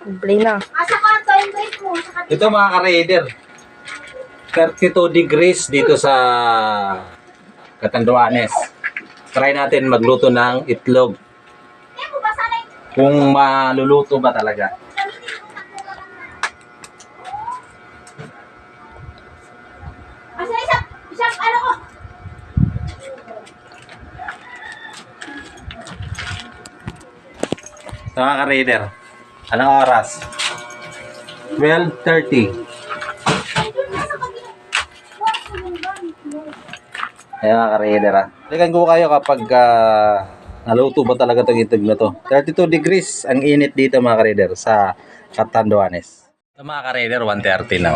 Play na. Ito mga ka-raider, 32 degrees dito sa Catanduanes. Try natin magluto ng itlog. Kung maluluto ba talaga. So mga ka-raider, anong oras? 12:30. Ayan mga ka-raider ha. Balikan ko kayo kapag naluto ba talaga itong itlog na to. 32 degrees ang init dito mga ka-raider sa Catanduanes. So mga ka-raider, 1:30 na.